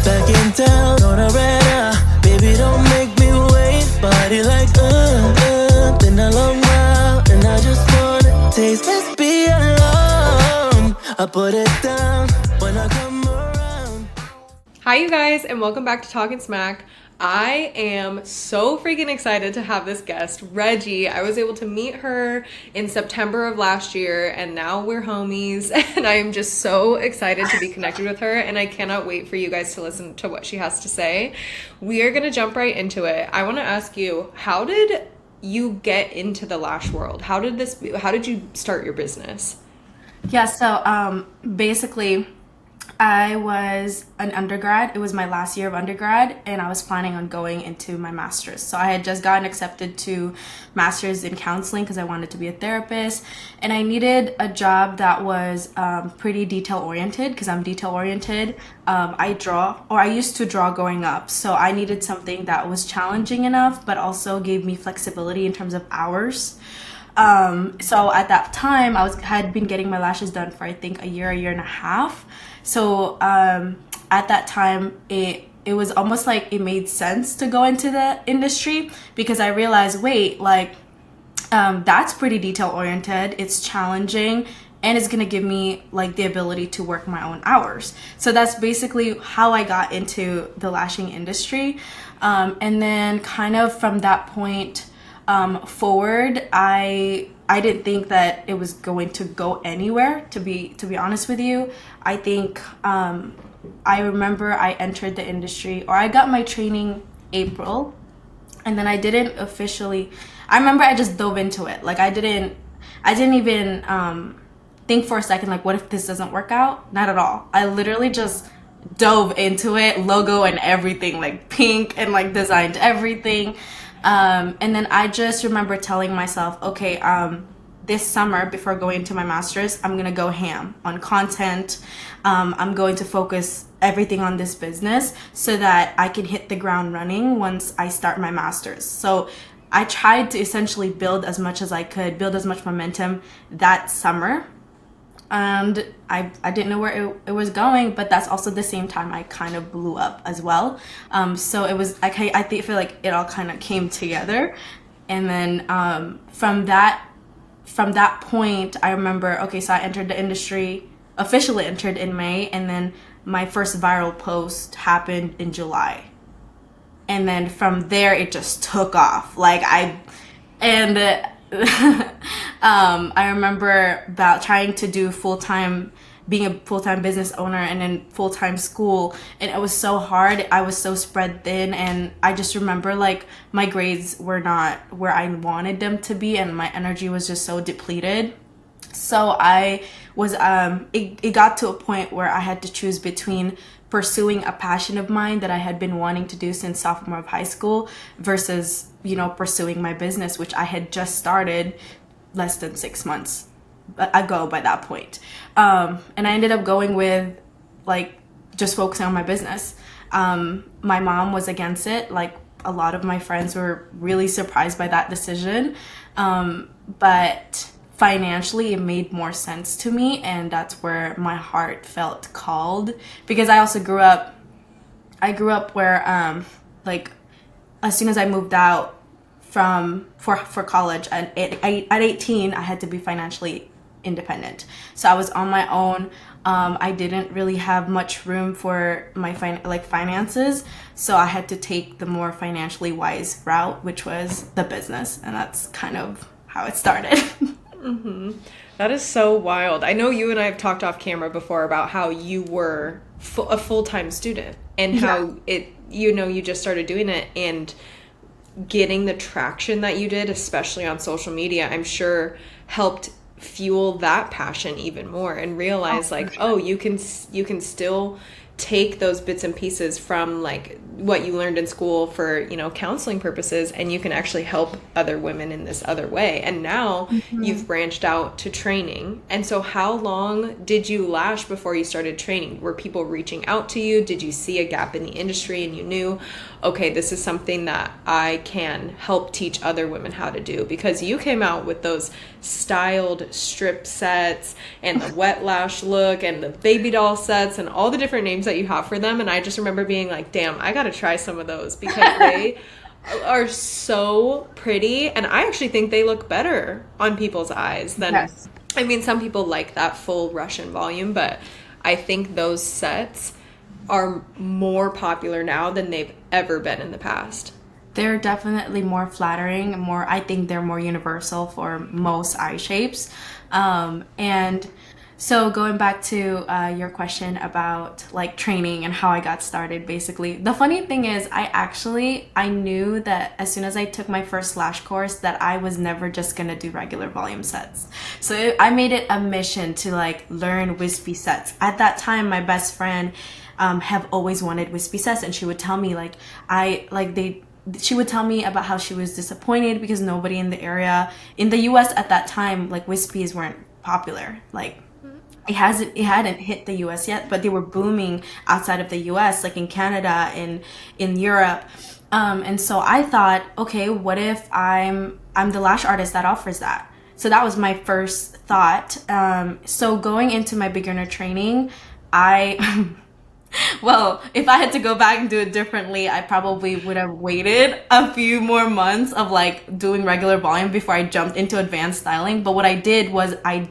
Back in town on a red baby, don't make me wait. Body like been a long while, and I just wanna taste. Let's be alone. I put it down when I come around. Hi you guys, and welcome back to Talkin Smack. I am so freaking excited to have this guest, Rejie. I was able to meet her in September of last year, and now we're homies, and I am just so excited to be connected with her, and I cannot wait for you guys to listen to what she has to say. We are gonna jump right into it. I wanna ask you, how did you get into the lash world? How did you start your business? Yeah, so basically, I was an undergrad. It was my last year of undergrad, and I was planning on going into my master's. So I had just gotten accepted to master's in counseling because I wanted to be a therapist, and I needed a job that was pretty detail-oriented because I'm detail-oriented. I used to draw growing up, so I needed something that was challenging enough, but also gave me flexibility in terms of hours. So at that time, had been getting my lashes done for I think a year and a half. So at that time, it was almost like it made sense to go into the industry because I realized, wait, like that's pretty detail oriented. It's challenging, and it's gonna give me like the ability to work my own hours. So that's basically how I got into the lashing industry, and then kind of from that point forward, I didn't think that it was going to go anywhere, to be honest with you. I think I remember I entered the industry, or I got my training April, and then I didn't officially, I remember I just dove into it. Like I didn't even think for a second, like, what if this doesn't work out? Not at all. I literally just dove into it, logo and everything, like pink, and like designed everything. And then I just remember telling myself, okay, this summer before going into my master's, I'm going to go ham on content. I'm going to focus everything on this business so that I can hit the ground running once I start my master's. So I tried to essentially build as much as I could, build as much momentum that summer. And I didn't know where it was going, but that's also the same time I kind of blew up as well. So it was, I feel like it all kind of came together. And then from that point, I remember, okay, so I entered the industry, officially entered in May, and then my first viral post happened in July. And then from there, it just took off. I remember about trying to do being a full-time business owner and then full-time school, and it was so hard. I was so spread thin, and I just remember like my grades were not where I wanted them to be, and my energy was just so depleted. So I was it got to a point where I had to choose between pursuing a passion of mine that I had been wanting to do since sophomore of high school versus, pursuing my business, which I had just started less than 6 months ago by that point. And I ended up going with like just focusing on my business. My mom was against it. Like a lot of my friends were really surprised by that decision. But financially, it made more sense to me, and that's where my heart felt called, because I also grew up where like as soon as I moved out for college at 18, I had to be financially independent. So I was on my own. I didn't really have much room for my finances, so I had to take the more financially wise route, which was the business, and that's kind of how it started. Mm-hmm. That is so wild. I know you and I have talked off camera before about how you were a full-time student and how you just started doing it, and getting the traction that you did, especially on social media, I'm sure helped fuel that passion even more, and realize you can still take those bits and pieces from like what you learned in school for, counseling purposes, and you can actually help other women in this other way. And now you've branched out to training. And so how long did you lash before you started training? Were people reaching out to you? Did you see a gap in the industry and you knew, okay, this is something that I can help teach other women how to do? Because you came out with those styled strip sets and the wet lash look and the baby doll sets and all the different names that you have for them. And I just remember being like, damn, I got to try some of those because they are so pretty. And I actually think they look better on people's eyes than, Yes. I mean, some people like that full Russian volume, but I think those sets are more popular now than they've ever been in the past. They're definitely more flattering, more, I think they're more universal for most eye shapes. And so going back to your question about like training and how I got started, basically, the funny thing is I knew that as soon as I took my first lash course that I was never just gonna do regular volume sets. So I made it a mission to like learn wispy sets. At that time, my best friend have always wanted wispy sets, and she would tell me she would tell me about how she was disappointed because nobody in the area in the US at that time, like wispies weren't popular. Like it hadn't hit the US yet, but they were booming outside of the US, like in Canada and in Europe. And so I thought, okay, what if I'm the lash artist that offers that? So that was my first thought. So going into my beginner training, well, if I had to go back and do it differently, I probably would have waited a few more months of like doing regular volume before I jumped into advanced styling. But what I did was I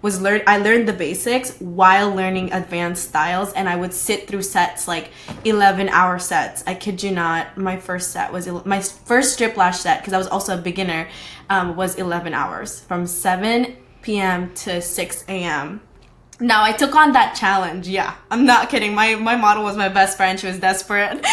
learned the basics while learning advanced styles, and I would sit through sets like 11-hour sets. I kid you not. My first strip lash set, because I was also a beginner, was 11 hours from 7 p.m. to 6 a.m. Now I took on that challenge. Yeah, I'm not kidding. My model was my best friend. She was desperate.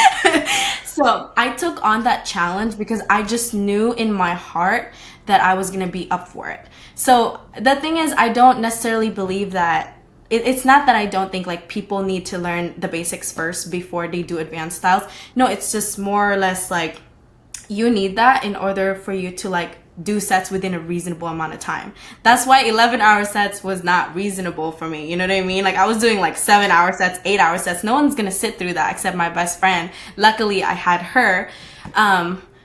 So I took on that challenge because I just knew in my heart that I was going to be up for it. So the thing is, I don't necessarily believe that it's not that I don't think like people need to learn the basics first before they do advanced styles. No, it's just more or less like you need that in order for you to like do sets within a reasonable amount of time. That's why 11-hour sets was not reasonable for me. You know what I mean? Like I was doing like 7-hour sets, 8-hour sets. No one's gonna sit through that except my best friend. Luckily I had her.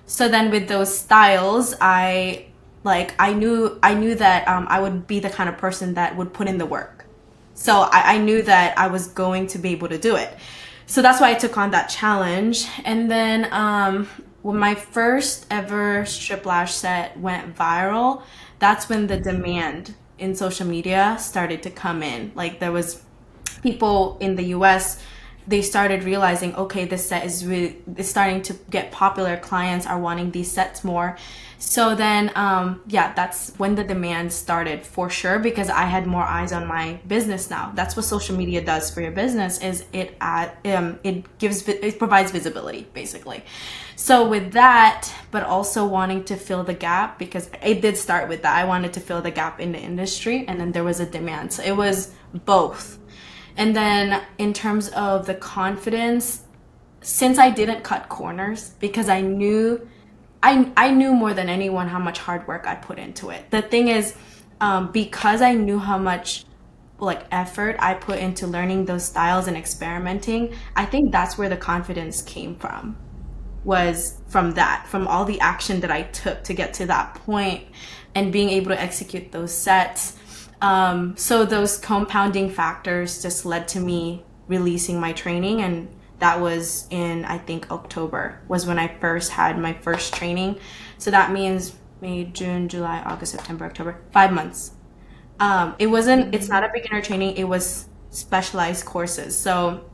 So then with those styles, I knew that I would be the kind of person that would put in the work. So I knew that I was going to be able to do it. So that's why I took on that challenge. And then when my first ever strip lash set went viral, that's when the demand in social media started to come in. Like there was people in the US, they started realizing, okay, this set is starting to get popular. Clients are wanting these sets more. So then, that's when the demand started for sure, because I had more eyes on my business now. That's what social media does for your business, is it provides visibility basically. So with that, but also wanting to fill the gap, because it did start with that. I wanted to fill the gap in the industry, and then there was a demand. So it was both. And then in terms of the confidence, since I didn't cut corners, because I knew more than anyone how much hard work I put into it. The thing is, because I knew how much like effort I put into learning those styles and experimenting, I think that's where the confidence came from. Was from that, from all the action that I took to get to that point and being able to execute those sets. So those compounding factors just led to me releasing my training, and that was in, I think, October was when I first had my first training. So that means May, June, July, August, September, October, 5 months. It's not a beginner training, it was specialized courses. So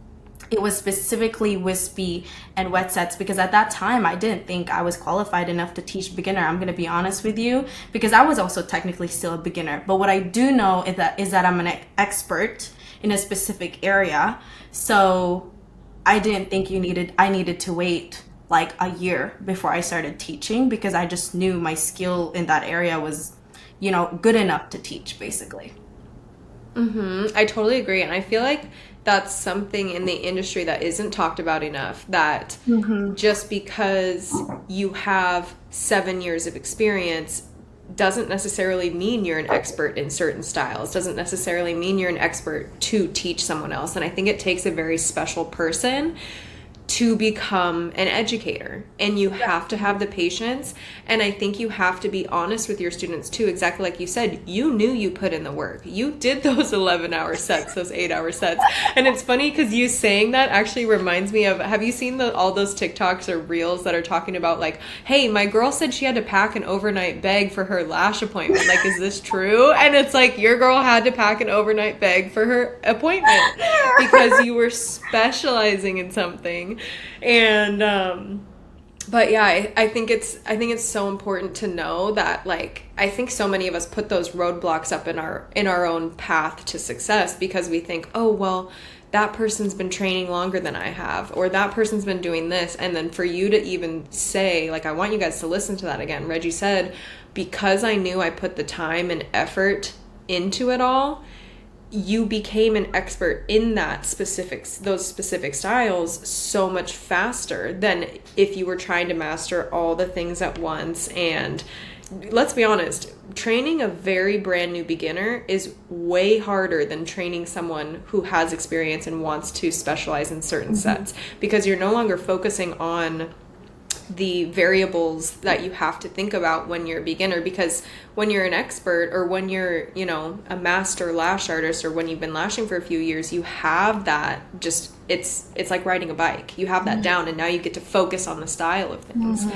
it was specifically wispy and wet sets, because at that time I didn't think I was qualified enough to teach beginner. I'm going to be honest with you, because I was also technically still a beginner. But what I do know is that I'm an expert in a specific area. So I didn't think I needed to wait like a year before I started teaching, because I just knew my skill in that area was, good enough to teach basically. I totally agree. And I feel like that's something in the industry that isn't talked about enough, that just because you have 7 years of experience doesn't necessarily mean you're an expert in certain styles, doesn't necessarily mean you're an expert to teach someone else. And I think it takes a very special person to become an educator, and you have to have the patience, and I think you have to be honest with your students too. Exactly like you said, you knew you put in the work, you did those 11-hour sets, those 8-hour sets. And it's funny because you saying that actually reminds me of, have you seen all those TikToks or reels that are talking about like, hey, my girl said she had to pack an overnight bag for her lash appointment, like, is this true? And it's like, your girl had to pack an overnight bag for her appointment because you were specializing in something. And but yeah, I think it's so important to know that, like, I think so many of us put those roadblocks up in our own path to success because we think, oh well, that person's been training longer than I have, or that person's been doing this. And then for you to even say, like, I want you guys to listen to that again. Rejie said, because I knew I put the time and effort into it all, you became an expert in those specific styles so much faster than if you were trying to master all the things at once. And let's be honest, training a very brand new beginner is way harder than training someone who has experience and wants to specialize in certain sets, because you're no longer focusing on the variables that you have to think about when you're a beginner. Because when you're an expert, or when you're, you know, a master lash artist, or when you've been lashing for a few years, you have that, just it's like riding a bike. You have that down, and now you get to focus on the style of things.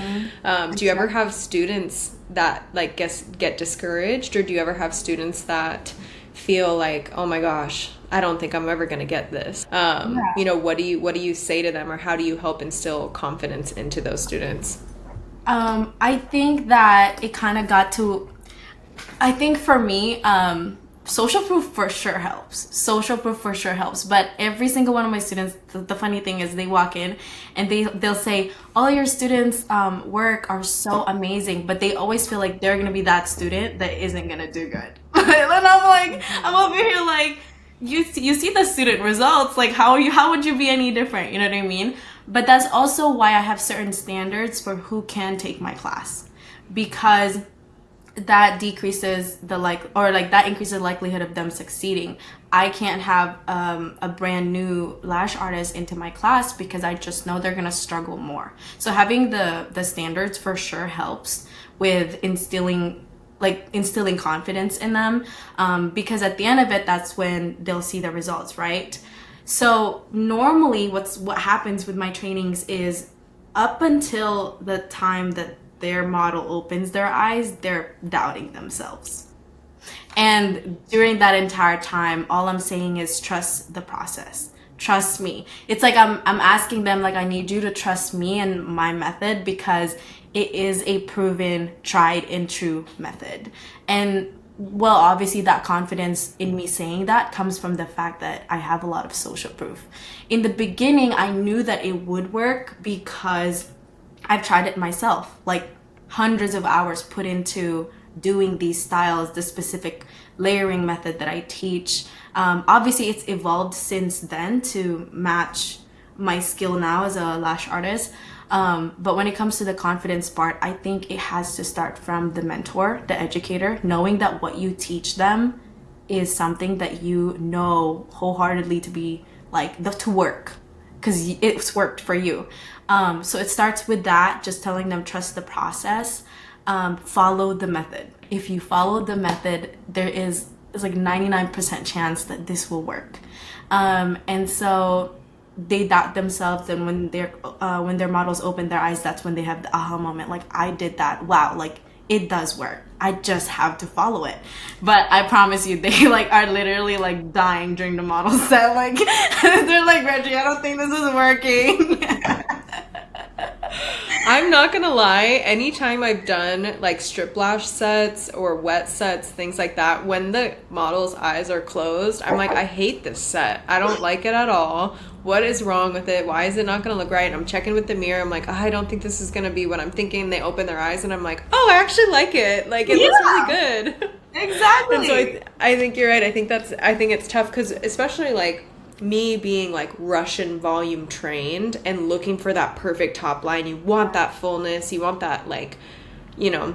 Do you ever have students that like get discouraged, or do you ever have students that feel like, oh my gosh, I don't think I'm ever going to get this? You know, what do you say to them, or how do you help instill confidence into those students? I think that it kind of got to, I think for me, social proof for sure helps. But every single one of my students, the funny thing is, they walk in and they'll say, all your students' work are so amazing, but they always feel like they're going to be that student that isn't going to do good. And I'm like, I'm over here like, you see the student results, like how would you be any different? You know what I mean? But that's also why I have certain standards for who can take my class, because that decreases that increases the likelihood of them succeeding. I can't have a brand new lash artist into my class because I just know they're gonna struggle more. So having the standards for sure helps with instilling confidence in them, because at the end of it, that's when they'll see the results, right? So normally what happens with my trainings is, up until the time that their model opens their eyes, they're doubting themselves. And during that entire time, all I'm saying is trust the process. Trust me. It's like I'm asking them, like, I need you to trust me and my method, because it is a proven, tried and true method. And well, obviously that confidence in me saying that comes from the fact that I have a lot of social proof. In the beginning, I knew that it would work because I've tried it myself, like hundreds of hours put into doing these styles, the specific layering method that I teach. Obviously, it's evolved since then to match my skill now as a lash artist. But when it comes to the confidence part, I think it has to start from the mentor, the educator, knowing that what you teach them is something that you know wholeheartedly to be like to work, because it's worked for you. So it starts with that, just telling them trust the process, follow the method. If you follow the method, there's like 99% chance that this will work. And so they doubt themselves, and when their models open their eyes, that's when they have the aha moment, like, I did that, wow, like it does work, I just have to follow it. But I promise you, they like are literally like dying during the model set, like they're like, Rejie, I don't think this is working. I'm not gonna lie, anytime I've done like strip lash sets or wet sets, things like that, when the model's eyes are closed, I'm like, I hate this set. I don't like it at all. What is wrong with it? Why is it not gonna look right? And I'm checking with the mirror. I'm like, oh, I don't think this is gonna be what I'm thinking. They open their eyes and I'm like, oh, I actually like it. Like, it looks really good. Exactly. And so I think you're right. I think it's tough, because especially like me being like Russian volume trained and looking for that perfect top line, you want that fullness, you want that, like, you know,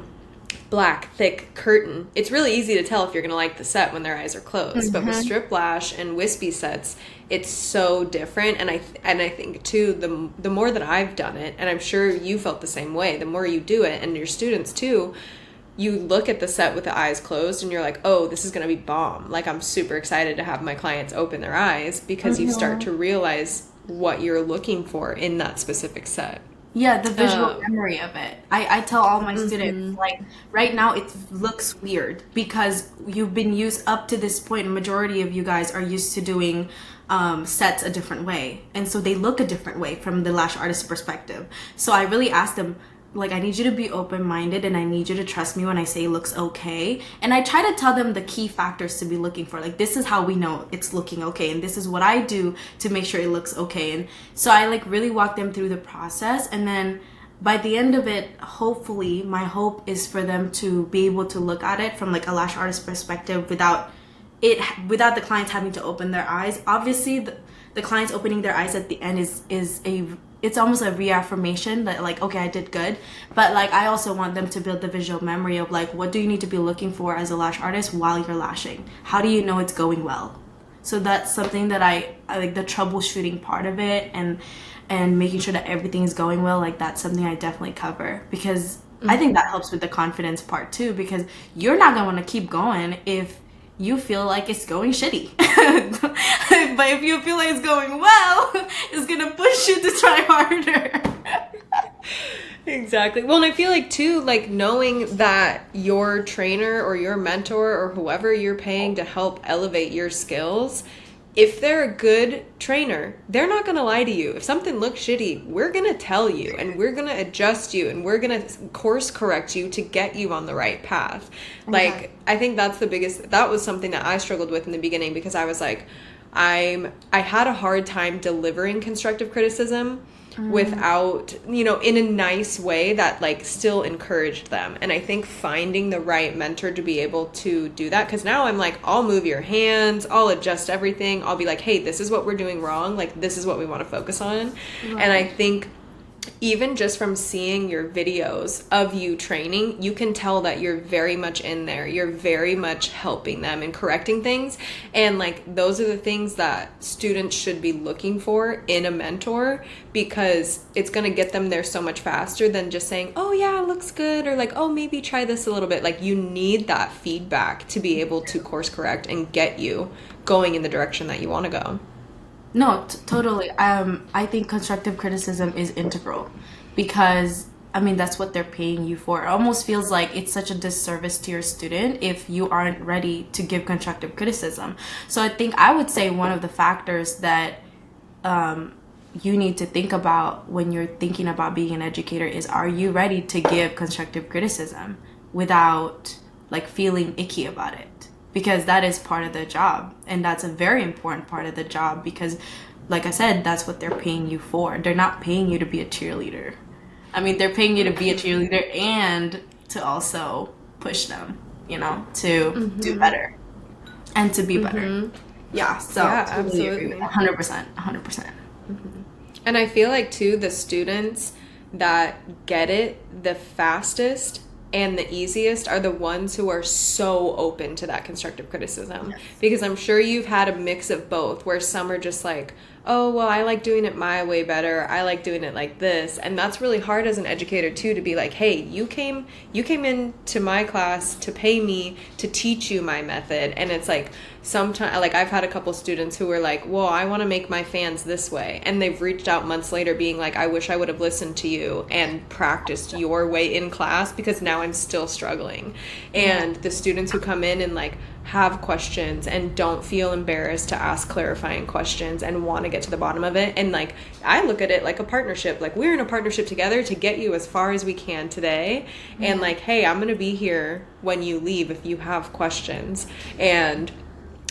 black, thick curtain, it's really easy to tell if you're going to like the set when their eyes are closed. But with strip lash and wispy sets, it's so different. And I think too, the more that I've done it, and I'm sure you felt the same way, the more you do it, and your students too, you look at the set with the eyes closed and you're like, oh, this is going to be bomb. Like, I'm super excited to have my clients open their eyes, because you start to realize what you're looking for in that specific set. Yeah, the visual memory of it. I tell all my students, like, right now it looks weird because you've been used up to this point. Majority of you guys are used to doing sets a different way. And so they look a different way from the lash artist perspective. So I really ask them, like, I need you to be open-minded and I need you to trust me when I say it looks okay. And I try to tell them the key factors to be looking for. Like, this is how we know it's looking okay. And this is what I do to make sure it looks okay. And so I, like, really walk them through the process. And then by the end of it, hopefully, my hope is for them to be able to look at it from, like, a lash artist perspective without the clients having to open their eyes. Obviously, the clients opening their eyes at the end it's almost a reaffirmation that, like, okay, I did good. But, like, I also want them to build the visual memory of, like, what do you need to be looking for as a lash artist while you're lashing? How do you know it's going well? So that's something that I like, the troubleshooting part of it, and making sure that everything is going well. Like, that's something I definitely cover, because I think that helps with the confidence part too, because you're not gonna want to keep going if you feel like it's going shitty. But if you feel like it's going well, it's gonna push you to try harder. Exactly. Well, and I feel like too, like, knowing that your trainer or your mentor or whoever you're paying to help elevate your skills, if they're a good trainer, they're not going to lie to you. If something looks shitty, we're going to tell you, and we're going to adjust you, and we're going to course correct you to get you on the right path. Like, I think that was something that I struggled with in the beginning, because I was like, I had a hard time delivering constructive criticism without, in a nice way that, like, still encouraged them. And I think finding the right mentor to be able to do that, because now I'm like, I'll move your hands, I'll adjust everything, I'll be like, hey, this is what we're doing wrong, like, this is what we want to focus on. And I think even just from seeing your videos of you training, you can tell that you're very much in there. You're very much helping them and correcting things. And, like, those are the things that students should be looking for in a mentor, because it's going to get them there so much faster than just saying, oh yeah, it looks good, or like, oh, maybe try this a little bit. Like, you need that feedback to be able to course correct and get you going in the direction that you want to go. No, totally. I think constructive criticism is integral, because, I mean, that's what they're paying you for. It almost feels like it's such a disservice to your student if you aren't ready to give constructive criticism. So I think I would say one of the factors that you need to think about when you're thinking about being an educator is, are you ready to give constructive criticism without, like, feeling icky about it? Because that is part of the job, and that's a very important part of the job, because, like I said, that's what they're paying you for. They're not paying you to be a cheerleader. I mean, they're paying you to be a cheerleader and to also push them, to do better and to be better. Yeah, so yeah, totally absolutely. agree with 100%. And I feel like too, the students that get it the fastest and the easiest are the ones who are so open to that constructive criticism. Yes. Because I'm sure you've had a mix of both, where some are just like, oh, well, I like doing it my way better, I like doing it like this. And that's really hard as an educator too, to be like, hey, you came into my class to pay me to teach you my method. And it's like, sometimes, like, I've had a couple students who were like, well, I want to make my fans this way, and they've reached out months later being like, I wish I would have listened to you and practiced your way in class, because now I'm still struggling. And the students who come in and, like, have questions and don't feel embarrassed to ask clarifying questions and want to get to the bottom of it, and, like, I look at it like a partnership. Like, we're in a partnership together to get you as far as we can today. And, like, hey, I'm gonna be here when you leave if you have questions. And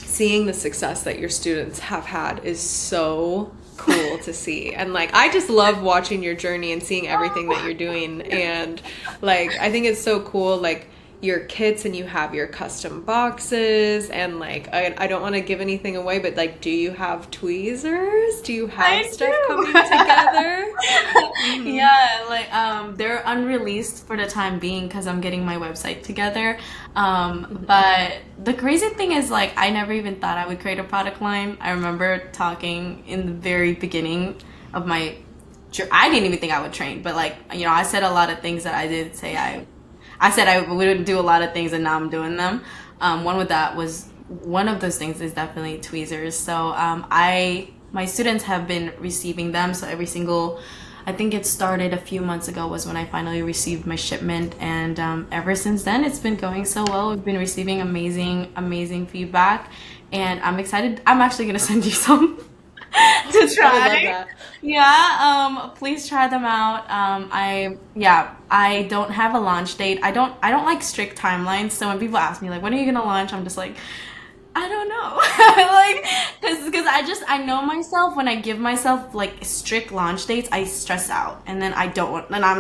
seeing the success that your students have had is so cool to see. And, like, I just love watching your journey and seeing everything that you're doing. And, like, I think it's so cool, like, your kits, and you have your custom boxes, and, like, I don't want to give anything away, but, like, do you have tweezers? Do you have stuff coming together? Yeah, they're unreleased for the time being because I'm getting my website together. But the crazy thing is, like, I never even thought I would create a product line. I remember talking in the very beginning of my, I didn't even think I would train, but like, you know, I said a lot of things that I didn't say. I said I would do a lot of things, and now I'm doing them. One of those things is definitely tweezers. So my students have been receiving them. So I think it started a few months ago was when I finally received my shipment, and ever since then it's been going so well. We've been receiving amazing feedback, and I'm excited. I'm actually gonna send you some to try. I love that. Yeah, please try them out. I don't have a launch date. I don't like strict timelines. So when people ask me like, when are you gonna launch? I'm just like, I don't know. Like, because I know myself. When I give myself like strict launch dates, I stress out, and then I'm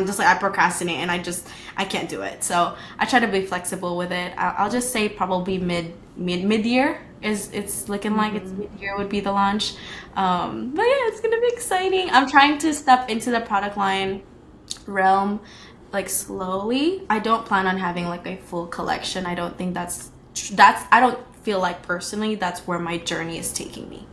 just like, I procrastinate, and I can't do it. So I try to be flexible with it. I'll just say probably mid year it's looking like it's mid year would be the launch. But yeah, it's gonna be exciting. I'm trying to step into the product line realm like slowly. I don't plan on having like a full collection. I don't think that's I don't feel like personally that's where my journey is taking me.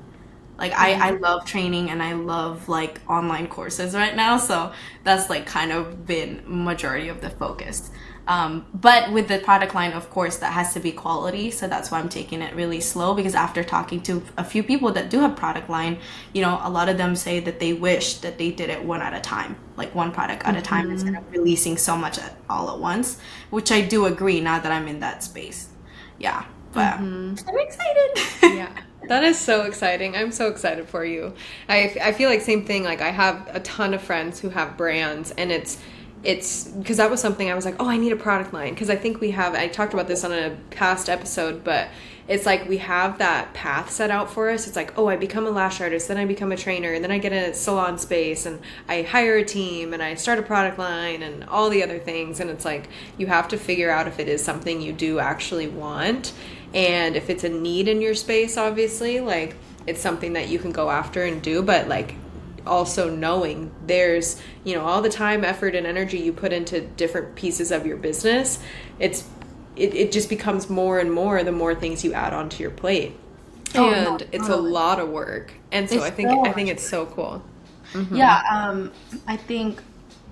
Like I love training, and I love like online courses right now, so that's like kind of been majority of the focus. But with the product line, of course, that has to be quality, so that's why I'm taking it really slow, because after talking to a few people that do have product line, you know, a lot of them say that they wish that they did it one at a time, like one product at a time, instead of releasing so much all at once, which I do agree now that I'm in that space. Yeah, but I'm excited. Yeah, that is so exciting. I'm so excited for you. I feel like same thing. Like I have a ton of friends who have brands, and it's because that was something I was like, oh, I need a product line, because I think I talked about this on a past episode, but it's like we have that path set out for us. It's like, oh, I become a lash artist, then I become a trainer, and then I get a salon space, and I hire a team, and I start a product line, and all the other things. And it's like you have to figure out if it is something you do actually want, and if it's a need in your space. Obviously, like, it's something that you can go after and do, but like also knowing there's, you know, all the time, effort, and energy you put into different pieces of your business, it just becomes more and more the more things you add onto your plate. And it's a lot of work. And so I think it's so cool. Yeah, I think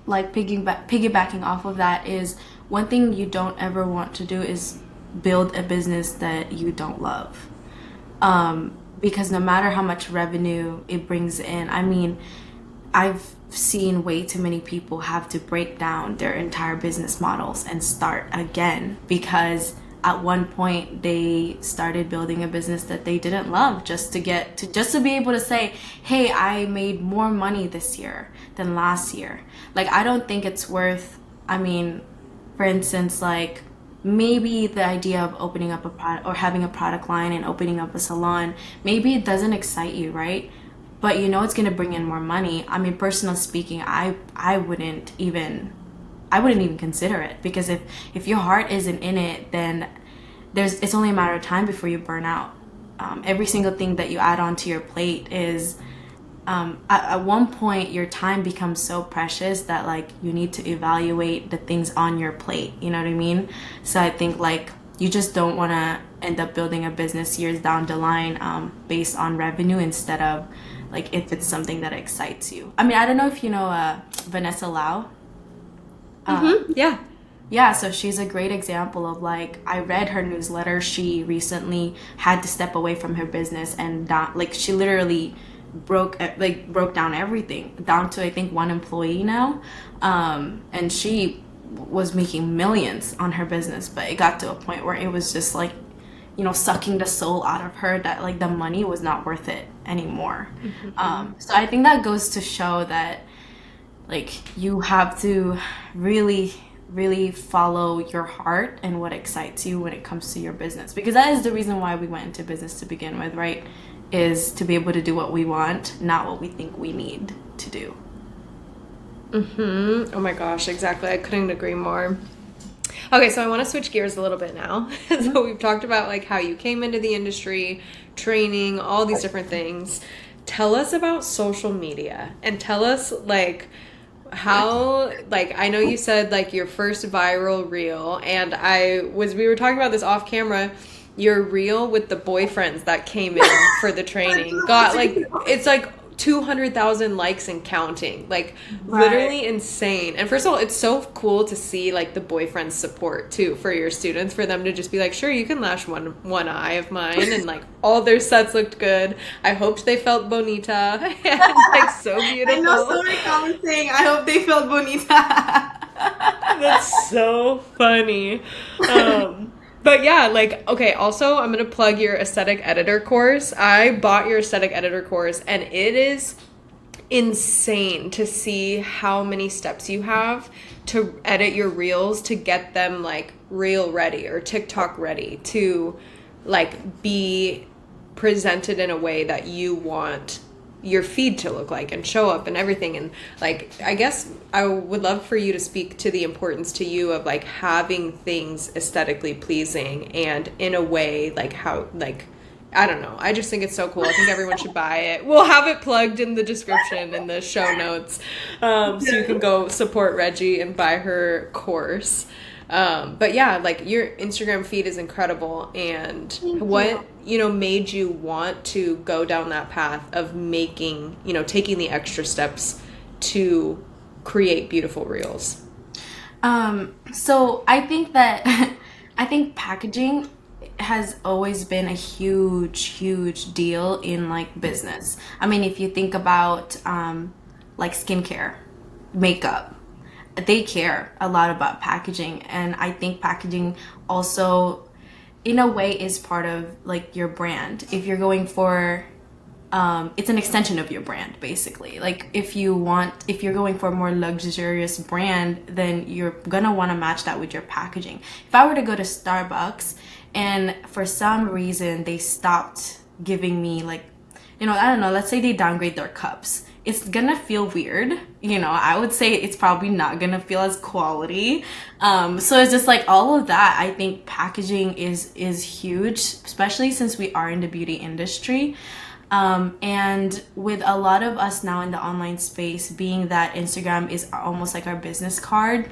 like piggybacking off of that is one thing you don't ever want to do is build a business that you don't love. Because no matter how much revenue it brings in, I mean, I've seen way too many people have to break down their entire business models and start again, because at one point they started building a business that they didn't love just to be able to say, hey, I made more money this year than last year. Like, I don't think it's worth, I mean, for instance, like, maybe the idea of opening up a product or having a product line and opening up a salon, maybe it doesn't excite you, right? But you know it's going to bring in more money. I mean, personally speaking, I wouldn't even consider it, because if your heart isn't in it, then it's only a matter of time before you burn out. Every single thing that you add onto your plate is at one point your time becomes so precious that like you need to evaluate the things on your plate, you know what I mean? So I think like you just don't want to end up building a business years down the line based on revenue, instead of like if it's something that excites you. I mean, I don't know if you know Vanessa Lau. Yeah, so she's a great example of like, I read her newsletter. She recently had to step away from her business, and like she literally broke down everything down to I think one employee now, and she was making millions on her business, but it got to a point where it was just like, you know, sucking the soul out of her, that like the money was not worth it anymore. So I think that goes to show that like you have to really follow your heart and what excites you when it comes to your business, because that is the reason why we went into business to begin with, right? Is to be able to do what we want, not what we think we need to do. Oh my gosh, exactly. I couldn't agree more. Okay, so I want to switch gears a little bit now. So we've talked about like how you came into the industry, training, all these different things. Tell us about social media, and tell us like how, like, I know you said like your first viral reel, and we were talking about this off camera. Your reel with the boyfriends that came in for the training got like, it's like 200,000 likes and counting. Like, literally insane. And first of all, it's so cool to see like the boyfriends support too for your students, for them to just be like, sure, you can lash one eye of mine, and like all their sets looked good. I hoped they felt bonita and like so beautiful. I know so many comments saying, I hope they felt bonita. That's so funny. But yeah, like, okay, also, I'm going to plug your aesthetic editor course. I bought your aesthetic editor course, and it is insane to see how many steps you have to edit your reels to get them, like, reel ready or TikTok ready to, like, be presented in a way that you want your feed to look like and show up and everything. And like, I guess I would love for you to speak to the importance to you of like having things aesthetically pleasing and in a way like how, like, I don't know, I just think it's so cool. I think everyone should buy it. We'll have it plugged in the description in the show notes, so you can go support Rejie and buy her course. But yeah, like your Instagram feed is incredible. And what, made you want to go down that path of making, taking the extra steps to create beautiful reels? So I think that, I think packaging has always been a huge deal in like business. I mean, if you think about, like skincare, makeup, they care a lot about packaging. And I think packaging also in a way is part of like your brand. If you're going for it's an extension of your brand basically. Like if you're going for a more luxurious brand, then you're gonna want to match that with your packaging. If I were to go to Starbucks and for some reason they stopped giving me like, I don't know, let's say they downgrade their cups, it's gonna feel weird. I would say it's probably not gonna feel as quality. So it's just like all of that. I think packaging is huge, especially since we are in the beauty industry. And with a lot of us now in the online space, being that Instagram is almost like our business card,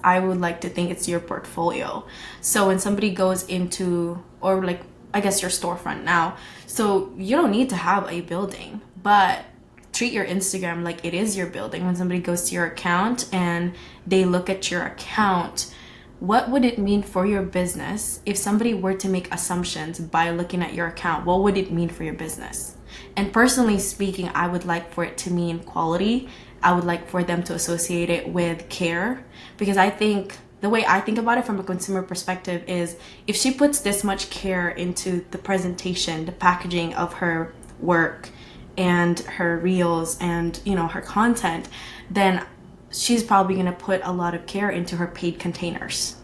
I would like to think it's your portfolio. So when somebody goes into, or like, I guess your storefront now, so you don't need to have a building, but treat your Instagram like it is your building. When somebody goes to your account and they look at your account, what would it mean for your business if somebody were to make assumptions by looking at your account? What would it mean for your business? And personally speaking, I would like for it to mean quality. I would like for them to associate it with care, because I think the way I think about it from a consumer perspective is if she puts this much care into the presentation, the packaging of her work and her reels and her content, then she's probably going to put a lot of care into her paid containers.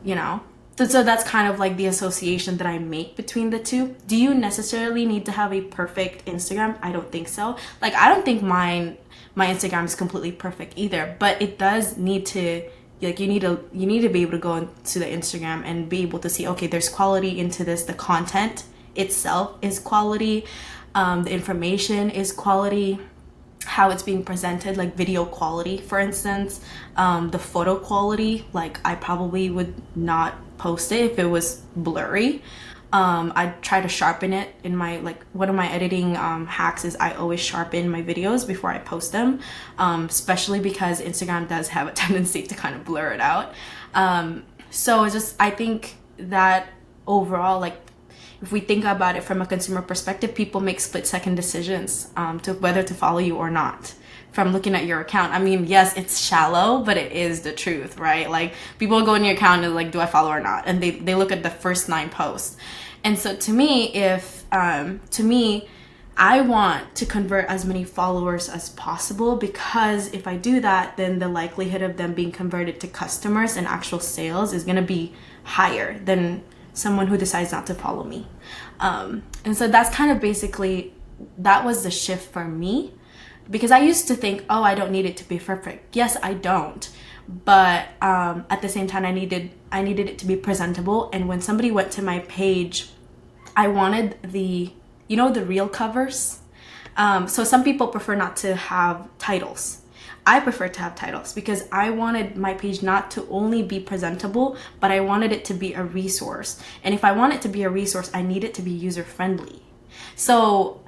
So that's kind of like the association that I make between the two. Do you necessarily need to have a perfect Instagram? I don't think so. Like, I don't think my Instagram is completely perfect either, but it does need to, like, you need to be able to go into the Instagram and be able to see, okay, there's quality into this. The content itself is quality. The information is quality. How it's being presented, like video quality, for instance, the photo quality, like I probably would not post it if it was blurry. I try to sharpen it in my, like, one of my editing hacks is I always sharpen my videos before I post them, especially because Instagram does have a tendency to kind of blur it out. So it's just, I think that overall, like, if we think about it from a consumer perspective, people make split-second decisions to whether to follow you or not from looking at your account. I mean, yes, it's shallow, but it is the truth, right? Like, people go in your account and like, do I follow or not? And they look at the first 9 posts. And so to me, I want to convert as many followers as possible, because if I do that, then the likelihood of them being converted to customers and actual sales is going to be higher than someone who decides not to follow me. And so that's kind of basically, that was the shift for me, because I used to think, oh, I don't need it to be perfect. Yes, I don't. But at the same time, I needed it to be presentable. And when somebody went to my page, I wanted the reel covers. So some people prefer not to have titles. I prefer to have titles because I wanted my page not to only be presentable, but I wanted it to be a resource. And if I want it to be a resource, I need it to be user friendly. So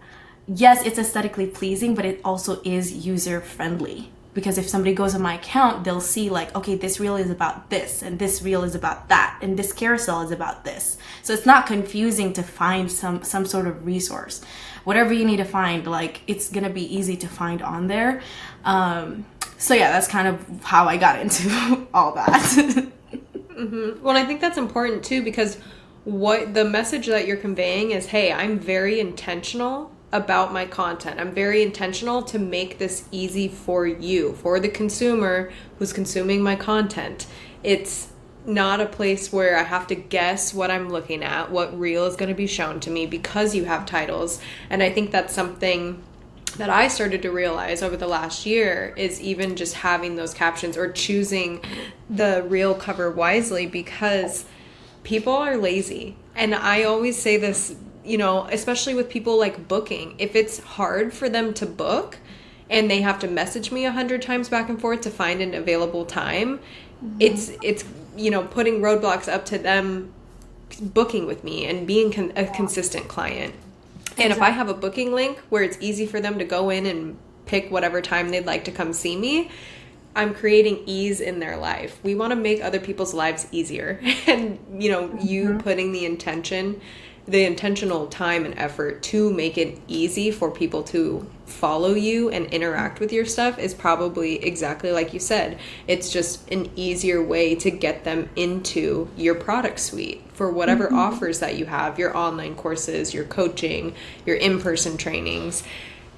yes, it's aesthetically pleasing, but it also is user friendly. Because if somebody goes on my account, they'll see like, okay, this reel is about this, and this reel is about that, and this carousel is about this. So it's not confusing to find some sort of resource. Whatever you need to find, like, it's gonna be easy to find on there. So yeah, that's kind of how I got into all that. Well, I think that's important too, because what the message that you're conveying is, hey, I'm very intentional about my content. I'm very intentional to make this easy for you, for the consumer who's consuming my content. It's not a place where I have to guess what I'm looking at, what reel is going to be shown to me, because you have titles. And I think that's something that I started to realize over the last year, is even just having those captions or choosing the reel cover wisely, because people are lazy. And I always say this, you know, especially with people like booking, if it's hard for them to book and they have to message me 100 times back and forth to find an available time, it's you know, putting roadblocks up to them booking with me and being a consistent client. And if I have a booking link where it's easy for them to go in and pick whatever time they'd like to come see me, I'm creating ease in their life. We want to make other people's lives easier. And, you know, you putting the intentional time and effort to make it easy for people to follow you and interact with your stuff is probably exactly like you said. It's just an easier way to get them into your product suite for whatever offers that you have, your online courses, your coaching, your in-person trainings.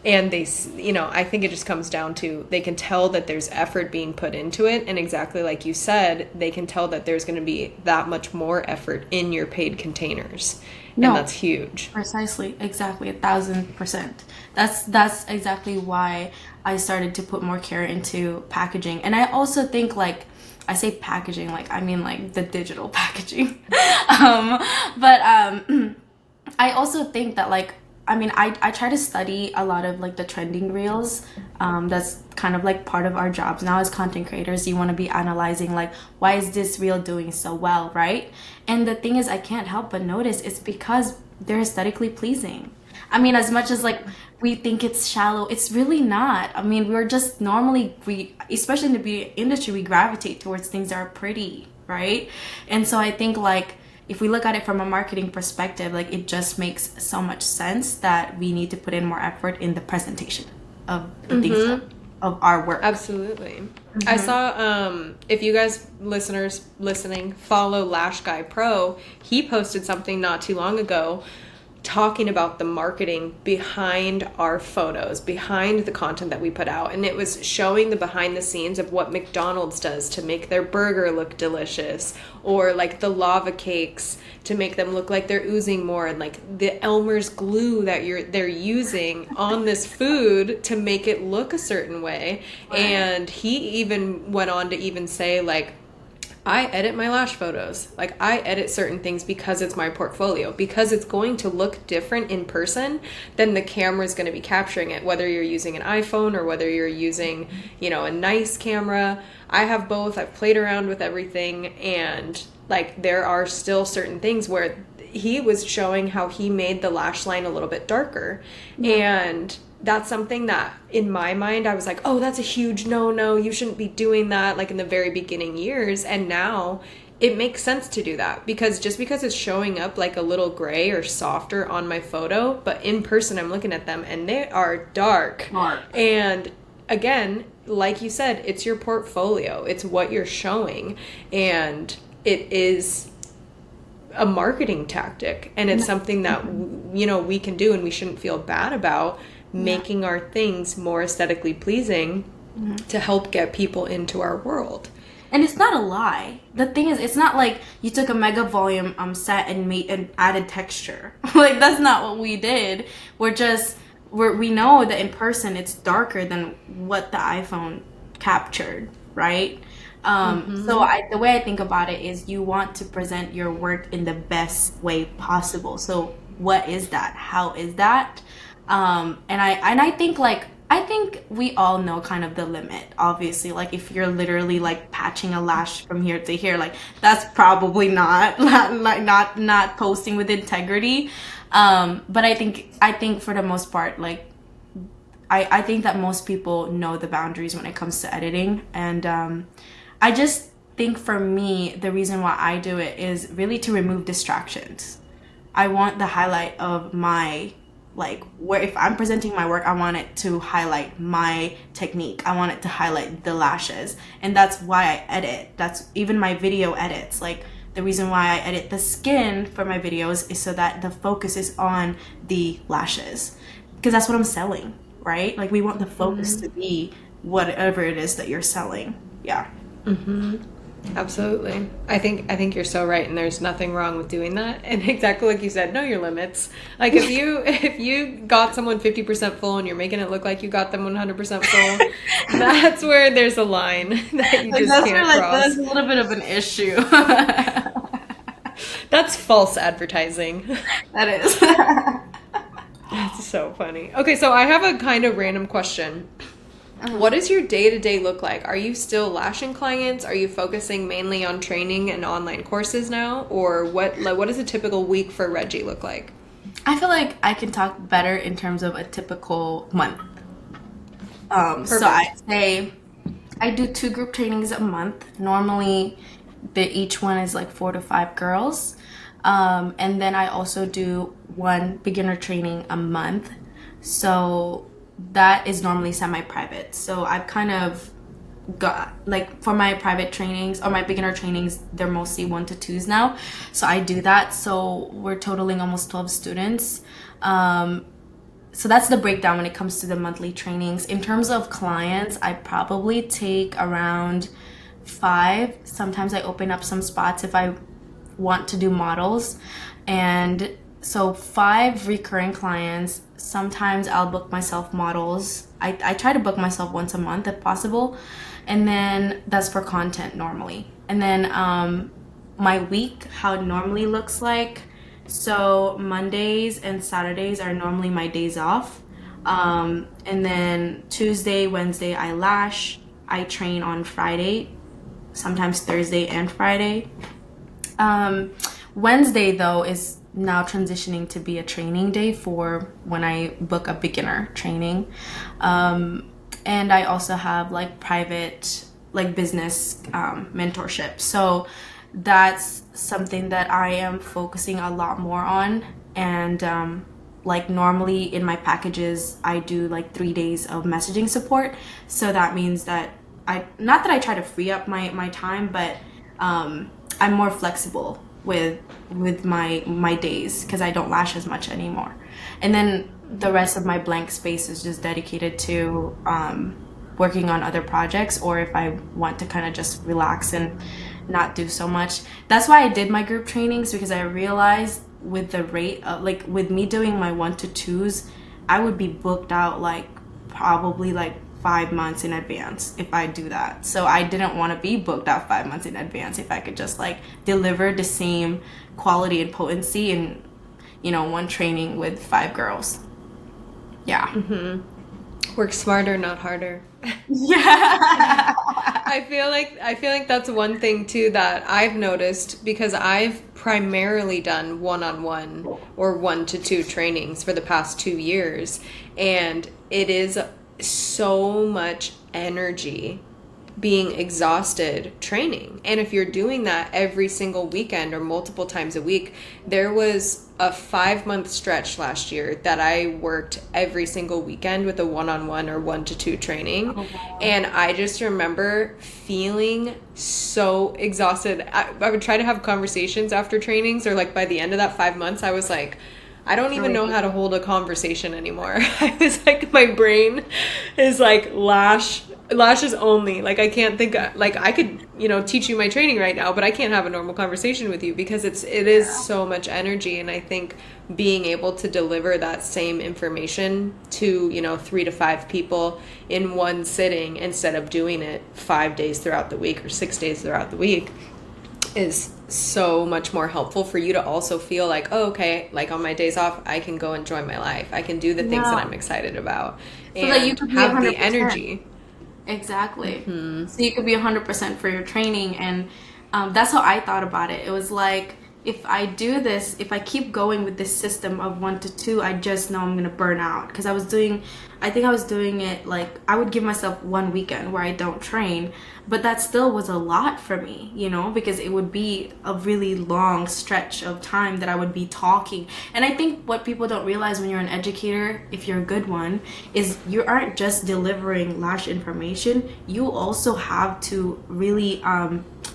And they, you know, I think it just comes down to, they can tell that there's effort being put into it. And exactly like you said, they can tell that there's going to be that much more effort in your paid containers. No, and that's huge. Precisely. Exactly. 1,000%. That's exactly why I started to put more care into packaging. And I also think, like, I say packaging, like, I mean, like, the digital packaging. I also think that, like, I mean, I try to study a lot of, like, the trending reels. That's kind of like part of our jobs now as content creators. You want to be analyzing, like, why is this reel doing so well, right? And the thing is, I can't help but notice it's because they're aesthetically pleasing. I mean, as much as, like, we think it's shallow, it's really not. I mean, we're just normally, especially in the beauty industry, we gravitate towards things that are pretty, right? And so I think, like, if we look at it from a marketing perspective, like, it just makes so much sense that we need to put in more effort in the presentation of the things of our work. Absolutely. I saw, if you guys listeners listening follow Lash Guy Pro, he posted something not too long ago talking about the marketing behind our photos, behind the content that we put out. And it was showing the behind the scenes of what McDonald's does to make their burger look delicious, or like the lava cakes to make them look like they're oozing more, and like the Elmer's glue that they're using on this food to make it look a certain way. Right. And he even went on to even say, like, I edit my lash photos. Like, I edit certain things because it's my portfolio, because it's going to look different in person than the camera's going to be capturing it, whether you're using an iPhone or whether you're using, you know, a nice camera. I have both. I've played around with everything. And, like, there are still certain things where he was showing how he made the lash line a little bit darker. And that's something that in my mind, I was like, oh, that's a huge no, you shouldn't be doing that, like in the very beginning years. And now it makes sense to do that, because just because it's showing up like a little gray or softer on my photo, but in person I'm looking at them and they are dark. And again, like you said, it's your portfolio, it's what you're showing, and it is a marketing tactic, and it's something that, you know, we can do, and we shouldn't feel bad about making our things more aesthetically pleasing to help get people into our world. And it's not a lie. The thing is, it's not like you took a mega volume set and added texture. Like, that's not what we did. We know that in person it's darker than what the iPhone captured, right? So the way I think about it is, you want to present your work in the best way possible. So what is that? How is that? And I think, like, I think we all know kind of the limit, obviously. Like if you're literally like patching a lash from here to here, like that's probably not like not posting with integrity. But I think for the most part, like I think that most people know the boundaries when it comes to editing. And I just think for me, the reason why I do it is really to remove distractions. I want the highlight of my, like, where if I'm presenting my work, I want it to highlight my technique. I want it to highlight the lashes. And that's why I edit. That's even my video edits. Like, the reason why I edit the skin for my videos is so that the focus is on the lashes. Because that's what I'm selling, right? Like, we want the focus to be whatever it is that you're selling. Yeah. Absolutely. I think you're so right, and there's nothing wrong with doing that. And exactly like you said, know your limits. Like if you got someone 50% full and you're making it look like you got them 100% full, that's where there's a line that you Like, just that's can't where, like, cross. that's a little bit of an issue. That's false advertising. That is. That's so funny. Okay, so I have a kind of random question. What does your day-to-day look like? Are you still lashing clients? Are you focusing mainly on training and online courses now? Or what does a typical week for Rejie look like? I feel like I can talk better in terms of a typical month. So I say I do 2 group trainings a month. Normally, each one is like 4 to 5 girls. And then I also do 1 beginner training a month. So that is normally semi-private. So I've kind of got, like, for my private trainings or my beginner trainings, they're mostly 1 to 2s now. So I do that. So we're totaling almost 12 students. So that's the breakdown when it comes to the monthly trainings. In terms of clients, I probably take around 5. Sometimes I open up some spots if I want to do models. And so 5 recurring clients. Sometimes I'll book myself models. I try to book myself once a month if possible. And then that's for content normally. And then my week, how it normally looks like. So Mondays and Saturdays are normally my days off. And then Tuesday, Wednesday, I lash. I train on Friday, sometimes Thursday and Friday. Wednesday, though, is now transitioning to be a training day for when I book a beginner training. And I also have like private, like business mentorship. So that's something that I am focusing a lot more on. And like normally in my packages, I do like 3 days of messaging support. So that means that not that I try to free up my time, but I'm more flexible with my days because I don't lash as much anymore. And then the rest of my blank space is just dedicated to working on other projects, or if I want to kind of just relax and not do so much. That's why I did my group trainings, because I realized with the rate of, like, with me doing my 1 to 2s, I would be booked out like probably like 5 months in advance if I do that. So I didn't want to be booked out 5 months in advance if I could just like deliver the same quality and potency in, 1 training with 5 girls. Yeah. Work smarter, not harder. Yeah. I feel like that's one thing too that I've noticed, because I've primarily done one-on-one or 1 to 2 trainings for the past 2 years, and it is so much energy being exhausted training. And if you're doing that every single weekend or multiple times a week, there was a 5-month stretch last year that I worked every single weekend with a one-on-one or 1 to 2 training. Oh, wow. And I just remember feeling so exhausted. I would try to have conversations after trainings, or like by the end of that 5 months, I was like, I don't even know how to hold a conversation anymore. I was like, my brain is like lashes only. Like, I can't think, like, I could, teach you my training right now, but I can't have a normal conversation with you because it is so much energy. And I think being able to deliver that same information to, 3 to 5 people in one sitting instead of doing it 5 days throughout the week or 6 days throughout the week is so much more helpful for you to also feel like, oh, okay, like on my days off, I can go enjoy my life. I can do the things that Yeah. I'm excited about So that you and could be have the 100%. energy. Exactly. So you could be 100% for your training. And that's how I thought about it. It was like, if I do this, if I keep going with this system of 1 to 2, I just know I'm going to burn out. Because I think I was doing it like, I would give myself 1 weekend where I don't train. But that still was a lot for me, because it would be a really long stretch of time that I would be talking. And I think what people don't realize when you're an educator, if you're a good one, is you aren't just delivering lash information. You also have to really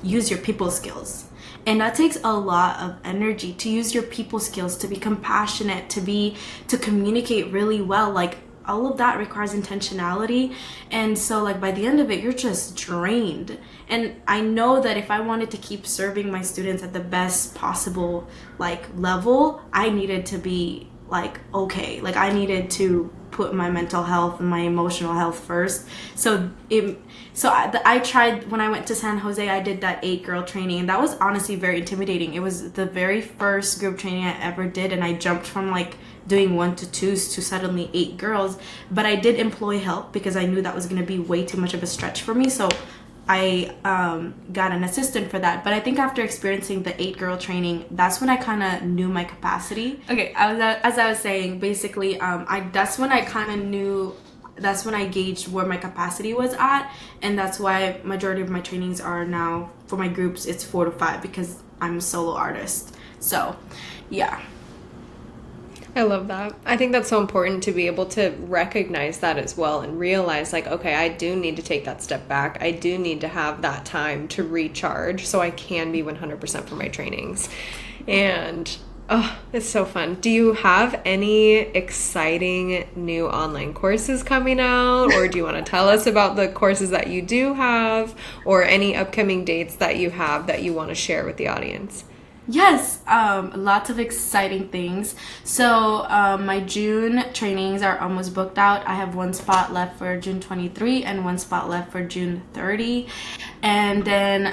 use your people skills. And that takes a lot of energy to use your people skills, to be compassionate, to communicate really well. Like, all of that requires intentionality. And so, like, by the end of it, you're just drained. And I know that if I wanted to keep serving my students at the best possible like level, I needed to be like, okay, like I needed to put my mental health and my emotional health first. I tried, when I went to San Jose, I did that 8-girl training, and that was honestly very intimidating. It was the very first group training I ever did, and I jumped from like doing 1 to 2s to suddenly 8 girls. But I did employ help because I knew that was going to be way too much of a stretch for me. So I got an assistant for that. But I think after experiencing the 8-girl training, that's when I kind of knew my capacity. Okay, as I was saying, basically, that's when I kind of knew. That's when I gauged where my capacity was at, and that's why majority of my trainings are now, for my groups, it's 4 to 5 because I'm a solo artist. So, yeah. I love that. I think that's so important to be able to recognize that as well and realize like, okay, I do need to take that step back. I do need to have that time to recharge so I can be 100% for my trainings. And oh, it's so fun. Do you have any exciting new online courses coming out, or do you want to tell us about the courses that you do have, or any upcoming dates that you have that you want to share with the audience? Yes, lots of exciting things. So my June trainings are almost booked out. I have 1 spot left for June 23 and 1 spot left for June 30. And then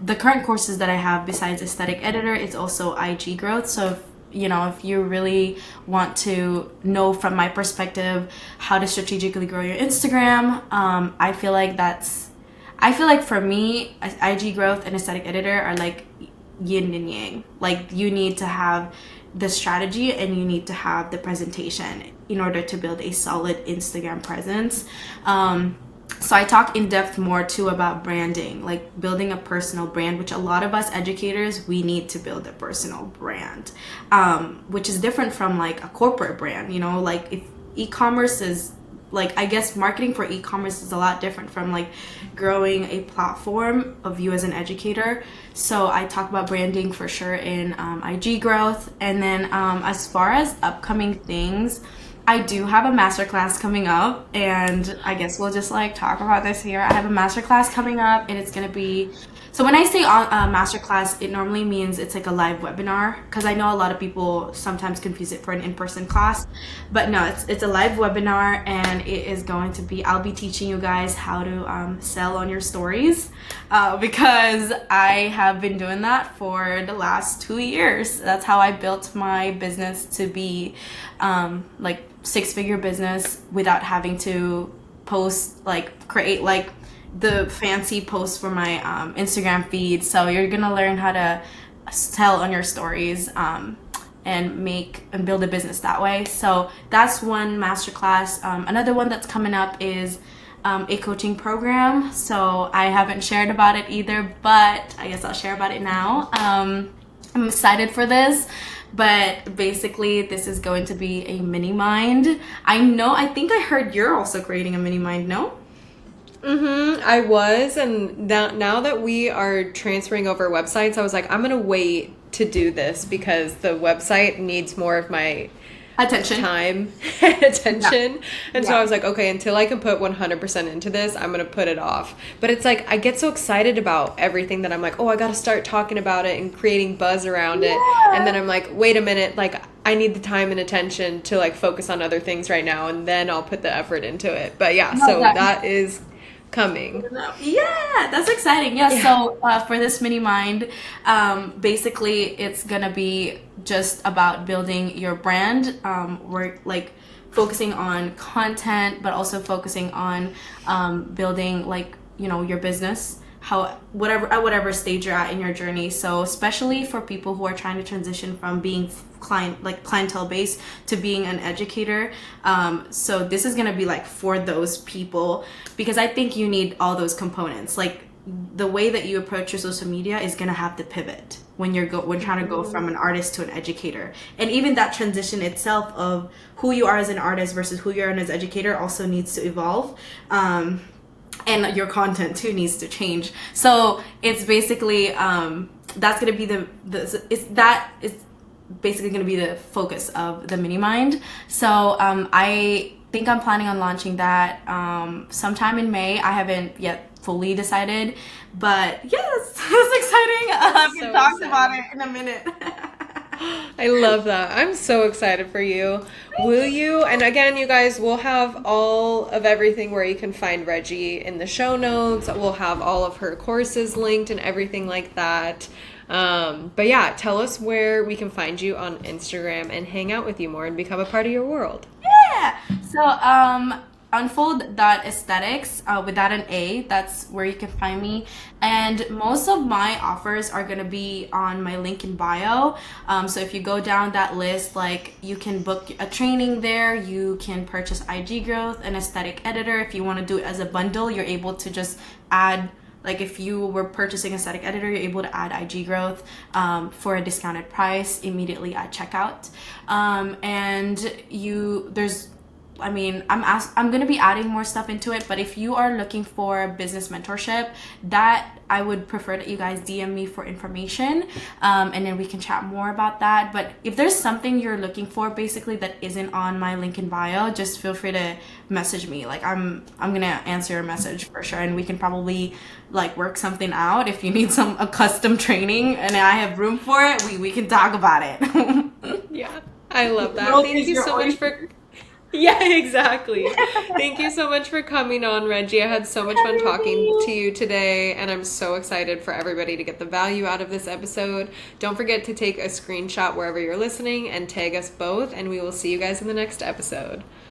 the current courses that I have besides aesthetic editor, it's also IG growth. So if you really want to know from my perspective how to strategically grow your Instagram, I feel like for me, IG growth and aesthetic editor are like yin and yang. Like, you need to have the strategy and you need to have the presentation in order to build a solid Instagram presence. So I talk in depth more too about branding, like building a personal brand, which a lot of us educators, we need to build a personal brand, which is different from like a corporate brand. Like if e-commerce is like, I guess marketing for e-commerce is a lot different from like growing a platform of you as an educator. So I talk about branding for sure in IG growth. And then as far as upcoming things, I do have a masterclass coming up, and I guess we'll just like talk about this here. I have a masterclass coming up, and it's gonna be, so when I say masterclass, it normally means it's like a live webinar, because I know a lot of people sometimes confuse it for an in-person class, but no, it's a live webinar, and it is going to be, I'll be teaching you guys how to sell on your stories, because I have been doing that for the last 2 years. That's how I built my business to be like 6-figure business without having to create like the fancy posts for my Instagram feed. So you're gonna learn how to tell on your stories and build a business that way. So that's one masterclass. Another one that's coming up is a coaching program. So I haven't shared about it either, but I guess I'll share about it now. I'm excited for this. But basically, this is going to be a mini mind. I think I heard you're also creating a mini mind, no? I was, and now that we are transferring over websites, I was like, I'm going to wait to do this because the website needs more of my time and attention. Yeah. And so I was like, okay, until I can put 100% into this, I'm going to put it off. But it's like, I get so excited about everything that I'm like, oh, I got to start talking about it and creating buzz around it. And then I'm like, wait a minute, like I need the time and attention to like focus on other things right now. And then I'll put the effort into it. But yeah, so that is coming. Yeah, that's exciting. Yeah, so for this mini mind, basically it's gonna be just about building your brand. We're like focusing on content, but also focusing on building like, you know, your business. How whatever at whatever stage you're at in your journey. So especially for people who are trying to transition from being clientele based to being an educator. So this is gonna be like for those people, because I think you need all those components. Like the way that you approach your social media is gonna have to pivot when when trying to go from an artist to an educator, and even that transition itself of who you are as an artist versus who you are as an educator also needs to evolve. And your content too needs to change. So it's basically that's gonna be it's basically gonna be the focus of the mini mind. So I think I'm planning on launching that sometime in May. I haven't yet fully decided, but yes, it's exciting. We So talked exciting. about it in a minute. I love that. I'm so excited for you. Will you? And again, you guys, we'll have all of everything where you can find Rejie in the show notes. We'll have all of her courses linked and everything like that. But yeah, tell us where we can find you on Instagram and hang out with you more and become a part of your world. Yeah. So unfold.aesthetics without an A, that's where you can find me. And most of my offers are going to be on my link in bio. So if you go down that list, like you can book a training there, you can purchase IG growth, an aesthetic editor. If you want to do it as a bundle, you're able to just add, like if you were purchasing aesthetic editor, you're able to add IG growth for a discounted price immediately at checkout. I'm going to be adding more stuff into it, but if you are looking for business mentorship, that I would prefer that you guys DM me for information, and then we can chat more about that. But if there's something you're looking for basically that isn't on my link in bio, just feel free to message me. Like I'm going to answer your message for sure, and we can probably like work something out. If you need a custom training and I have room for it, we can talk about it. Yeah, I love that. Growth Thank is you your so much for... Yeah, exactly. Thank you so much for coming on, Rejie. I had so much fun talking to you today, and I'm so excited for everybody to get the value out of this episode. Don't forget to take a screenshot wherever you're listening and tag us both, and we will see you guys in the next episode.